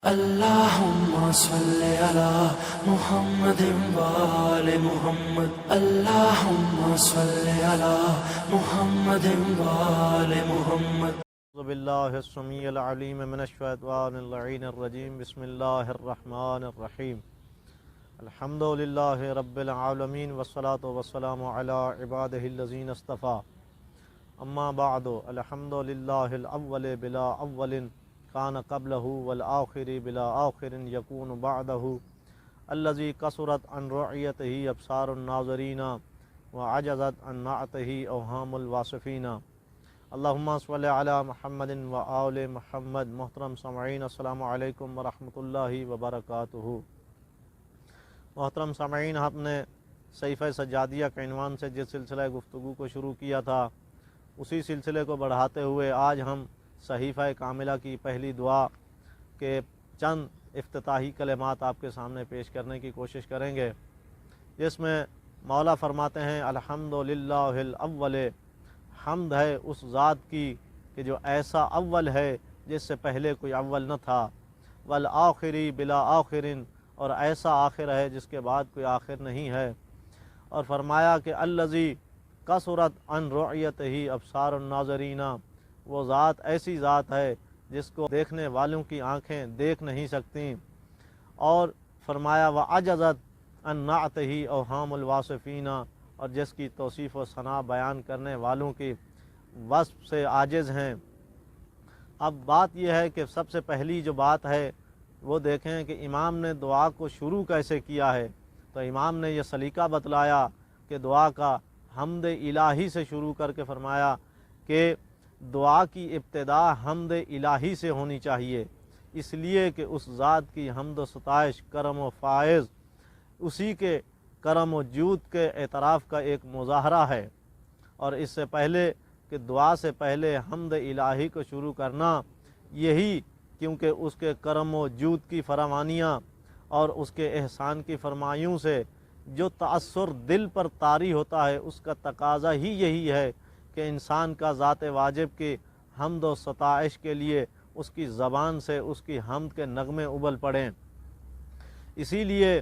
اللهم صل على محمد وآل محمد اللهم صل على محمد وآل محمد اعوذ باللہ السمیع العلیم من الشیطان اللعین الرجیم بسم اللہ الرحمن الرحیم الحمد للہ رب العالمین والصلاة والسلام علی عبادہ الذین اصطفیٰ اما بعد الحمد للہ الاول بلا اول کان قبلہ والآخر بلا آخر یکون بعدہ الذی کثرت عن رعیتہ ابصار الناظرین وعجزت عن نعتہ اوہام الواصفین اللہم صل علی محمد و آل محمد۔ محترم سامعین السلام علیکم ورحمۃ اللہ وبرکاتہ۔ محترم سامعین، آپ نے صحیفہ سجادیہ کے عنوان سے جس سلسلہ گفتگو کو شروع کیا تھا، اسی سلسلے کو بڑھاتے ہوئے آج ہم صحیفہ کاملہ کی پہلی دعا کے چند افتتاحی کلمات آپ کے سامنے پیش کرنے کی کوشش کریں گے، جس میں مولا فرماتے ہیں الحمدللہ الاول، حمد ہے اس ذات کی کہ جو ایسا اول ہے جس سے پہلے کوئی اول نہ تھا، والآخری بلا آخرن، اور ایسا آخر ہے جس کے بعد کوئی آخر نہیں ہے، اور فرمایا کہ الذی کثرت عن رعیتہ ابصار الناظرین، وہ ذات ایسی ذات ہے جس کو دیکھنے والوں کی آنکھیں دیکھ نہیں سکتیں، اور فرمایا وعجزت عن نعتہ اوہام الواصفین، اور جس کی توصیف و ثنا بیان کرنے والوں کی وصف سے عاجز ہیں۔ اب بات یہ ہے کہ سب سے پہلی جو بات ہے وہ دیکھیں کہ امام نے دعا کو شروع کیسے کیا ہے۔ تو امام نے یہ سلیقہ بتلایا کہ دعا کا حمد الہی سے شروع کر کے فرمایا کہ دعا کی ابتدا حمد الہی سے ہونی چاہیے، اس لیے کہ اس ذات کی حمد و ستائش، کرم و فائض، اسی کے کرم و جود کے اعتراف کا ایک مظاہرہ ہے، اور اس سے پہلے کہ دعا سے پہلے حمد الہی کو شروع کرنا، یہی کیونکہ اس کے کرم و جود کی فراوانیاں اور اس کے احسان کی فرمائیوں سے جو تأثر دل پر طاری ہوتا ہے، اس کا تقاضا ہی یہی ہے کہ انسان کا ذات واجب کی حمد و ستائش کے لیے اس کی زبان سے اس کی حمد کے نغمے ابل پڑیں۔ اسی لیے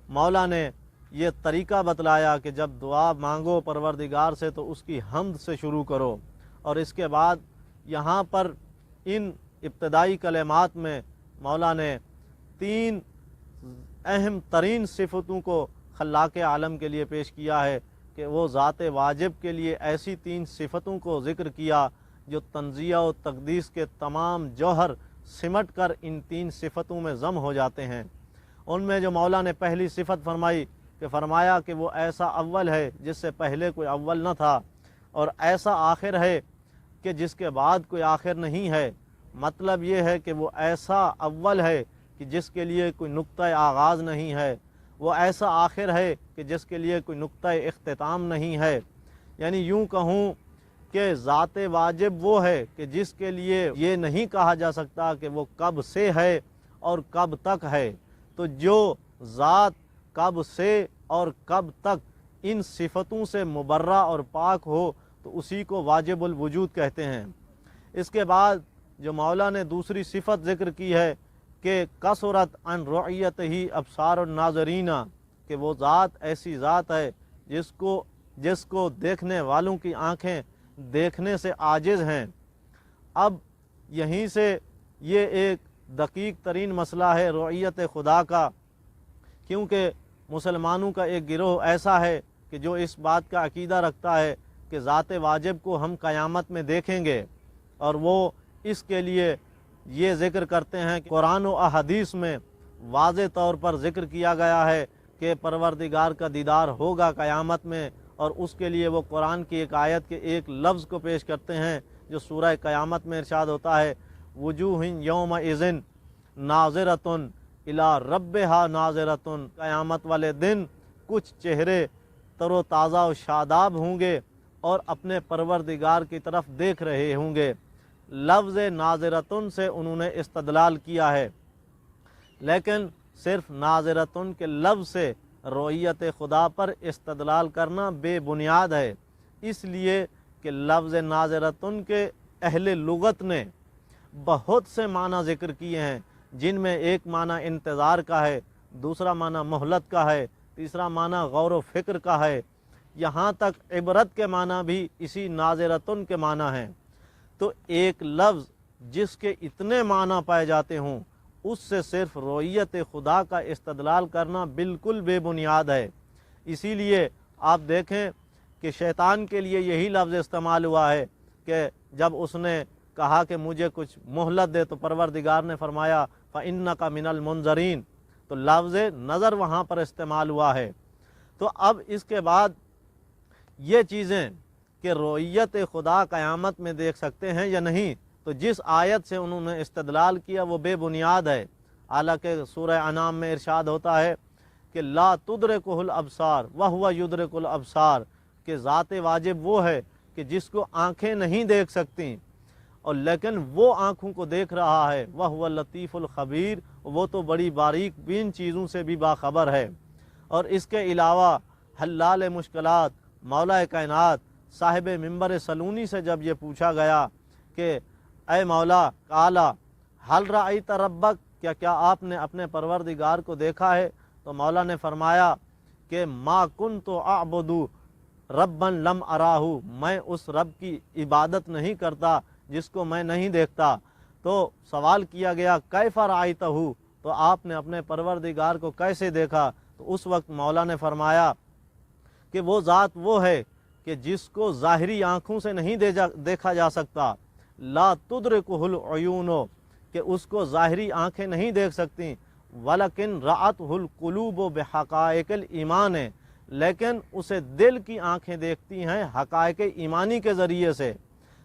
مولا نے یہ طریقہ بتلایا کہ جب دعا مانگو پروردگار سے تو اس کی حمد سے شروع کرو، اور اس کے بعد یہاں پر ان ابتدائی کلمات میں مولا نے تین اہم ترین صفتوں کو خلاق عالم کے لیے پیش کیا ہے، کہ وہ ذات واجب کے لیے ایسی تین صفتوں کو ذکر کیا جو تنزیہ و تقدیس کے تمام جوہر سمٹ کر ان تین صفتوں میں ضم ہو جاتے ہیں۔ ان میں جو مولا نے پہلی صفت فرمائی کہ فرمایا کہ وہ ایسا اول ہے جس سے پہلے کوئی اول نہ تھا، اور ایسا آخر ہے کہ جس کے بعد کوئی آخر نہیں ہے۔ مطلب یہ ہے کہ وہ ایسا اول ہے کہ جس کے لیے کوئی نقطہ آغاز نہیں ہے، وہ ایسا آخر ہے کہ جس کے لیے کوئی نقطہ اختتام نہیں ہے۔ یعنی یوں کہوں کہ ذات واجب وہ ہے کہ جس کے لیے یہ نہیں کہا جا سکتا کہ وہ کب سے ہے اور کب تک ہے۔ تو جو ذات کب سے اور کب تک ان صفتوں سے مبرہ اور پاک ہو تو اسی کو واجب الوجود کہتے ہیں۔ اس کے بعد جو مولا نے دوسری صفت ذکر کی ہے کہ کثرت عن رعیتہ ابصار الناظرین، کہ وہ ذات ایسی ذات ہے جس کو دیکھنے والوں کی آنکھیں دیکھنے سے عاجز ہیں۔ اب یہیں سے یہ ایک دقیق ترین مسئلہ ہے رعیت خدا کا، کیونکہ مسلمانوں کا ایک گروہ ایسا ہے کہ جو اس بات کا عقیدہ رکھتا ہے کہ ذات واجب کو ہم قیامت میں دیکھیں گے، اور وہ اس کے لیے یہ ذکر کرتے ہیں کہ قرآن و احادیث میں واضح طور پر ذکر کیا گیا ہے کہ پروردگار کا دیدار ہوگا قیامت میں، اور اس کے لیے وہ قرآن کی ایک آیت کے ایک لفظ کو پیش کرتے ہیں جو سورہ قیامت میں ارشاد ہوتا ہے وجوہ یومئذ ناظرۃ الی ربہا ناظرۃ، قیامت والے دن کچھ چہرے تر و تازہ و شاداب ہوں گے اور اپنے پروردگار کی طرف دیکھ رہے ہوں گے۔ لفظ ناظرتن سے انہوں نے استدلال کیا ہے، لیکن صرف ناظرتن کے لفظ سے رؤیت خدا پر استدلال کرنا بے بنیاد ہے، اس لیے کہ لفظ ناظرتن کے اہل لغت نے بہت سے معنی ذکر کیے ہیں، جن میں ایک معنی انتظار کا ہے، دوسرا معنی مہلت کا ہے، تیسرا معنی غور و فکر کا ہے، یہاں تک عبرت کے معنی بھی اسی ناظرتن کے معنی ہیں۔ تو ایک لفظ جس کے اتنے معنی پائے جاتے ہوں، اس سے صرف رؤیت خدا کا استدلال کرنا بالکل بے بنیاد ہے۔ اسی لیے آپ دیکھیں کہ شیطان کے لیے یہی لفظ استعمال ہوا ہے کہ جب اس نے کہا کہ مجھے کچھ مہلت دے تو پروردگار نے فرمایا فَإِنَّكَ مِنَ الْمُنظَرِينَ، تو لفظ نظر وہاں پر استعمال ہوا ہے۔ تو اب اس کے بعد یہ چیزیں کہ رؤیت خدا قیامت میں دیکھ سکتے ہیں یا نہیں، تو جس آیت سے انہوں نے استدلال کیا وہ بے بنیاد ہے۔ حالانکہ سورہ انعام میں ارشاد ہوتا ہے کہ لا تدرکہ الابصار وہو یدرک الابصار، کہ ذات واجب وہ ہے کہ جس کو آنکھیں نہیں دیکھ سکتی، اور لیکن وہ آنکھوں کو دیکھ رہا ہے، وہو اللطیف الخبیر، وہ تو بڑی باریک بین چیزوں سے بھی باخبر ہے۔ اور اس کے علاوہ حلال مشکلات مولا کائنات صاحب منبر سلونی سے جب یہ پوچھا گیا کہ اے مولا قالا حل رأیت ربک، کیا آپ نے اپنے پروردگار کو دیکھا ہے؟ تو مولا نے فرمایا کہ ما کنت اعبد ربا لم اراہ، میں اس رب کی عبادت نہیں کرتا جس کو میں نہیں دیکھتا۔ تو سوال کیا گیا کیف رأیتہ، تو آپ نے اپنے پروردگار کو کیسے دیکھا؟ تو اس وقت مولا نے فرمایا کہ وہ ذات وہ ہے کہ جس کو ظاہری آنکھوں سے نہیں دیکھا جا سکتا، لا تدرکہ العیون، کہ اس کو ظاہری آنکھیں نہیں دیکھ سکتی، ولیکن رأتہ القلوب بحقائق الایمان، لیکن اسے دل کی آنکھیں دیکھتی ہیں حقائق ایمانی کے ذریعے سے۔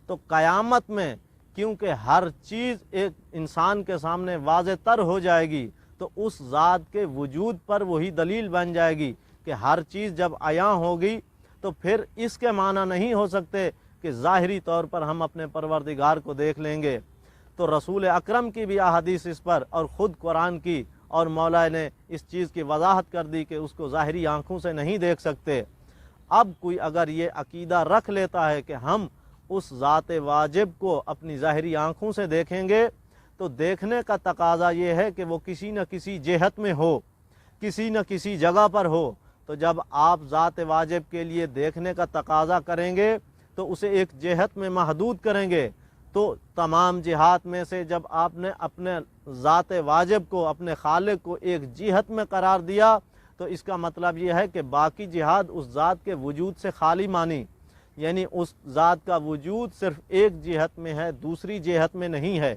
تو قیامت میں کیونکہ ہر چیز ایک انسان کے سامنے واضح تر ہو جائے گی، تو اس ذات کے وجود پر وہی دلیل بن جائے گی کہ ہر چیز جب عیاں ہوگی تو پھر اس کے معنی نہیں ہو سکتے کہ ظاہری طور پر ہم اپنے پروردگار کو دیکھ لیں گے۔ تو رسول اکرم کی بھی احادیث اس پر، اور خود قرآن کی، اور مولا نے اس چیز کی وضاحت کر دی کہ اس کو ظاہری آنکھوں سے نہیں دیکھ سکتے۔ اب کوئی اگر یہ عقیدہ رکھ لیتا ہے کہ ہم اس ذات واجب کو اپنی ظاہری آنکھوں سے دیکھیں گے، تو دیکھنے کا تقاضا یہ ہے کہ وہ کسی نہ کسی جہت میں ہو، کسی نہ کسی جگہ پر ہو۔ تو جب آپ ذات واجب کے لیے دیکھنے کا تقاضا کریں گے تو اسے ایک جہت میں محدود کریں گے۔ تو تمام جہات میں سے جب آپ نے اپنے ذات واجب کو، اپنے خالق کو ایک جہت میں قرار دیا، تو اس کا مطلب یہ ہے کہ باقی جہات اس ذات کے وجود سے خالی مانی، یعنی اس ذات کا وجود صرف ایک جہت میں ہے، دوسری جہت میں نہیں ہے۔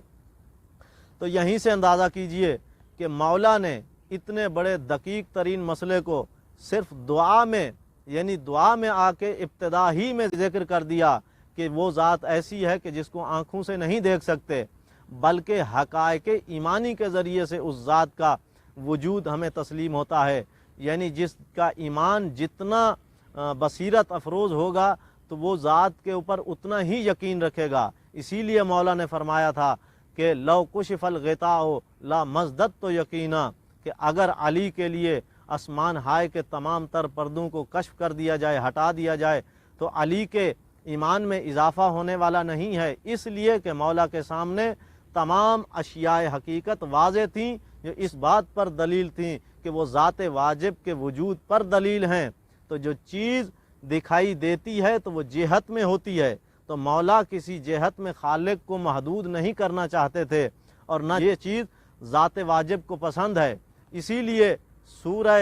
تو یہیں سے اندازہ کیجئے کہ مولا نے اتنے بڑے دقیق ترین مسئلے کو صرف دعا میں، یعنی دعا میں آ کے ابتدا ہی میں ذکر کر دیا کہ وہ ذات ایسی ہے کہ جس کو آنکھوں سے نہیں دیکھ سکتے، بلکہ حقائق ایمانی کے ذریعے سے اس ذات کا وجود ہمیں تسلیم ہوتا ہے۔ یعنی جس کا ایمان جتنا بصیرت افروز ہوگا تو وہ ذات کے اوپر اتنا ہی یقین رکھے گا۔ اسی لیے مولا نے فرمایا تھا کہ لو کشف الغطاء لا مزددت یقینا، کہ اگر علی کے لیے آسمان ہائے کے تمام تر پردوں کو کشف کر دیا جائے، ہٹا دیا جائے، تو علی کے ایمان میں اضافہ ہونے والا نہیں ہے، اس لیے کہ مولا کے سامنے تمام اشیاء حقیقت واضح تھیں جو اس بات پر دلیل تھیں کہ وہ ذات واجب کے وجود پر دلیل ہیں۔ تو جو چیز دکھائی دیتی ہے تو وہ جہت میں ہوتی ہے، تو مولا کسی جہت میں خالق کو محدود نہیں کرنا چاہتے تھے، اور نہ یہ چیز ذات واجب کو پسند ہے۔ اسی لیے سورہ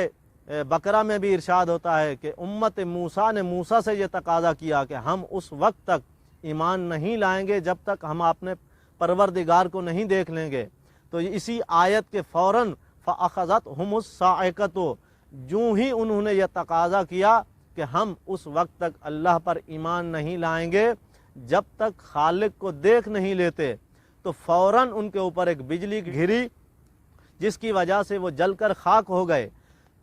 بقرہ میں بھی ارشاد ہوتا ہے کہ امت موسیٰ نے موسیٰ سے یہ تقاضا کیا کہ ہم اس وقت تک ایمان نہیں لائیں گے جب تک ہم اپنے پروردگار کو نہیں دیکھ لیں گے۔ تو اسی آیت کے فوراً فَأَخَذَتْهُمُ الصَّاعِقَةُ، جو ہی انہوں نے یہ تقاضا کیا کہ ہم اس وقت تک اللہ پر ایمان نہیں لائیں گے جب تک خالق کو دیکھ نہیں لیتے، تو فوراً ان کے اوپر ایک بجلی گھری جس کی وجہ سے وہ جل کر خاک ہو گئے۔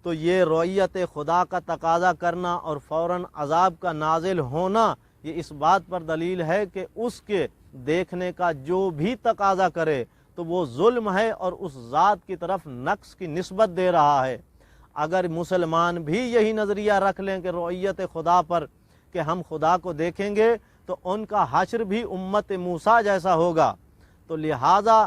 تو یہ رؤیت خدا کا تقاضا کرنا اور فوراً عذاب کا نازل ہونا، یہ اس بات پر دلیل ہے کہ اس کے دیکھنے کا جو بھی تقاضا کرے تو وہ ظلم ہے اور اس ذات کی طرف نقص کی نسبت دے رہا ہے۔ اگر مسلمان بھی یہی نظریہ رکھ لیں کہ رؤیت خدا پر کہ ہم خدا کو دیکھیں گے، تو ان کا حشر بھی امت موسیٰ جیسا ہوگا۔ تو لہٰذا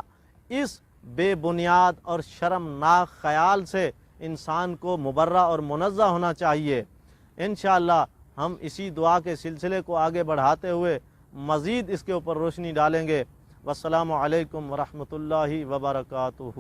اس بے بنیاد اور شرمناک خیال سے انسان کو مبرہ اور منزہ ہونا چاہیے۔ انشاءاللہ ہم اسی دعا کے سلسلے کو آگے بڑھاتے ہوئے مزید اس کے اوپر روشنی ڈالیں گے۔ والسلام علیکم ورحمۃ اللہ وبرکاتہ۔